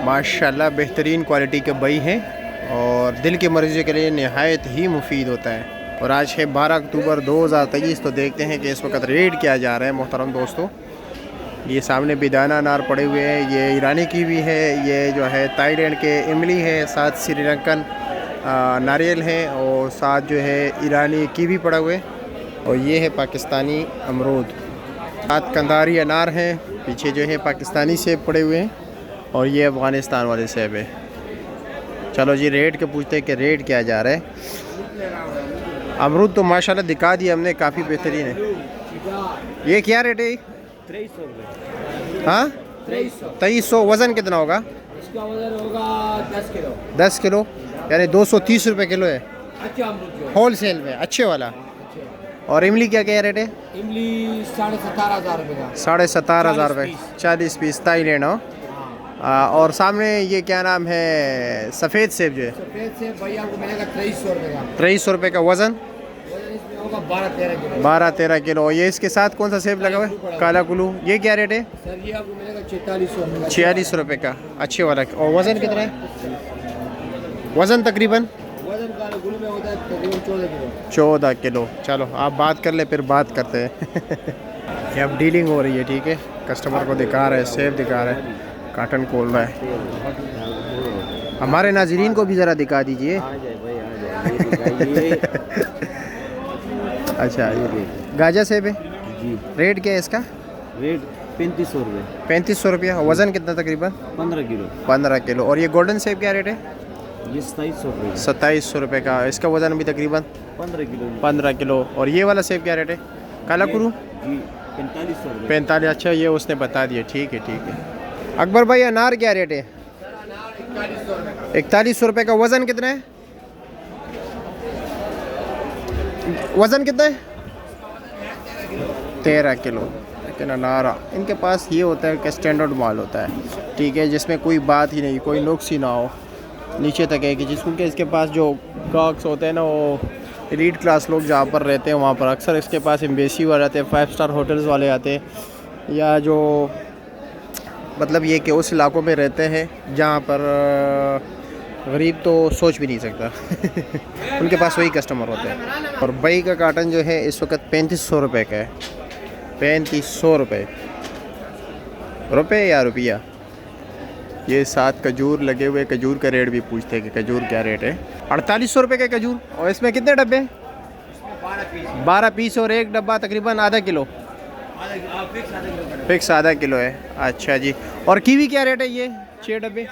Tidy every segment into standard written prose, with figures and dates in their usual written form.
माशाल्लाह बेहतरीन क्वालिटी के बई हैं और दिल की मर्ज़ी के लिए नहायत ही मुफीद होता है। और आज है 12 अक्टूबर 2023। तो देखते हैं कि इस वक्त रेट क्या जा रहा है मोहतरम दोस्तों। ये सामने बेदाना अनार पड़े हुए हैं, ये ईरानी कीवी है, ये जो है थाईलैंड के इमली है, साथ श्रीलंकन नारियल है और साथ जो है ईरानी कीवी पड़ा हुए और ये है पाकिस्तानी अमरूद, साथ कंधारी अनार हैं, पीछे जो है पाकिस्तानी सेब पड़े हुए हैं और ये अफ़गानिस्तान वाले सेब है। चलो जी रेट के पूछते हैं कि रेट क्या जा रहा है। अमरूद तो माशाल्लाह दिखा दिया हमने, काफ़ी बेहतरीन है। ये क्या रेट है? 2300 रुपये। हाँ 2300। वज़न कितना होगा? इसका वज़न होगा 10 किलो। 10 किलो यानी 230 रुपये किलो है अच्छा अमरूद होल सेल में, अच्छे वाला। और इमली क्या क्या रेट है? इमली 17,500 रुपये का। 17,500 रुपये 40 पीस थाईलैंड हो। और सामने ये क्या नाम है सफ़ेद सेब जो है? सफ़ेद सेब भैया आपको मिलेगा 2300 रुपये का। 2300 रुपये का। वज़न इसमें होगा 12-13 किलो। 12-13 किलो। ये इसके साथ कौन सा सेब लगा हुआ है? काला कुल्लू। ये क्या रेट है? सर ये आपको मिलेगा 4600। 46 रुपये का, अच्छे वाला। और वज़न कितना है? वज़न तकरीबन वज़न काला कुल्लू में होता है तकरीबन 14 किलो। 14 किलो। चलो आप बात कर ले, फिर बात करते हैं। ये अब डीलिंग हो रही है, ठीक है। कस्टमर को दिखा रहा है, सेब दिखा रहा है, काटन खोल रहा है। हमारे नाज़रीन को भी ज़रा दिखा दीजिए। अच्छा ये गाजर सेब है जी। रेट क्या है इसका? रेट 3500 रुपये। 3500 रुपया। वज़न कितना तकरीबन? 15 किलो। 15 किलो। और ये गोल्डन सेब क्या रेट है? ये 2700 रुपये। 2700 रुपये का। इसका वज़न भी तकरीबन 15 किलो। 15 किलो। और ये वाला सेब क्या रेट है? काला कुरू? जी 4500 रुपये। 45। अच्छा ये उसने बता दिया, ठीक है ठीक है। अकबर भाई अनार क्या रेट है? 4100 रुपये का। वज़न कितना है? वज़न कितना है? 13 किलो। लेकिन अनार इनके पास ये होता है कि स्टैंडर्ड माल होता है, ठीक है, जिसमें कोई बात ही नहीं, कोई नुक्स ही ना हो, नीचे तक है कि जिसको कि इसके पास जो गाहक होते हैं ना, वो एलीट क्लास लोग जहाँ पर रहते हैं वहाँ पर अक्सर इसके पास एम्बेसी वाले आते हैं, 5 स्टार होटल्स वाले आते हैं, या जो मतलब ये कि उस इलाकों में रहते हैं जहाँ पर गरीब तो सोच भी नहीं सकता। उनके पास वही कस्टमर होते हैं। और बई का काटन जो है इस वक्त 3500 रुपये का है। 3500 रुपये या रुपया। ये साथ खजूर लगे हुए, खजूर का रेट भी पूछते हैं कि खजूर क्या रेट है। 4800 रुपये का खजूर। और इसमें कितने डब्बे? 12 पीस और एक डब्बा तकरीबन आधा किलो। फिक्स आधा किलो है। अच्छा जी। और कीवी क्या रेट है? ये 6 डब्बे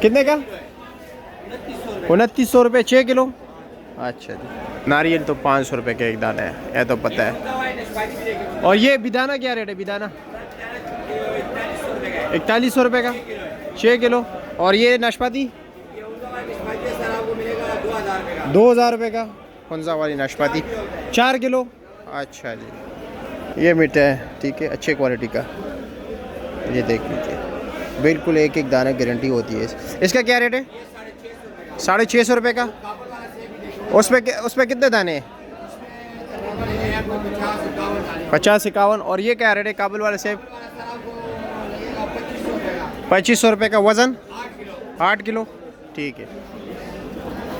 कितने का? 2900 रुपये 6 किलो। अच्छा जी। नारियल तो 500 रुपये का एक दाना है, यह तो पता है। और ये बिदाना क्या रेट है? बिदाना 4100 रुपये का 6 किलो। और ये नाशपाती 2000 रुपये का। फंजा वाली नाशपाती 4 किलो। अच्छा जी। ये मीठा है, ठीक है, अच्छे क्वालिटी का। ये देख लीजिए, बिल्कुल एक एक दाना गारंटी होती है। इसका क्या रेट है? 650 रुपये का। उसमें कितने दाने हैं? 50-51। और ये क्या रेट है काबुल वाले सेब? 2500 रुपये का। वज़न 8 किलो, ठीक है।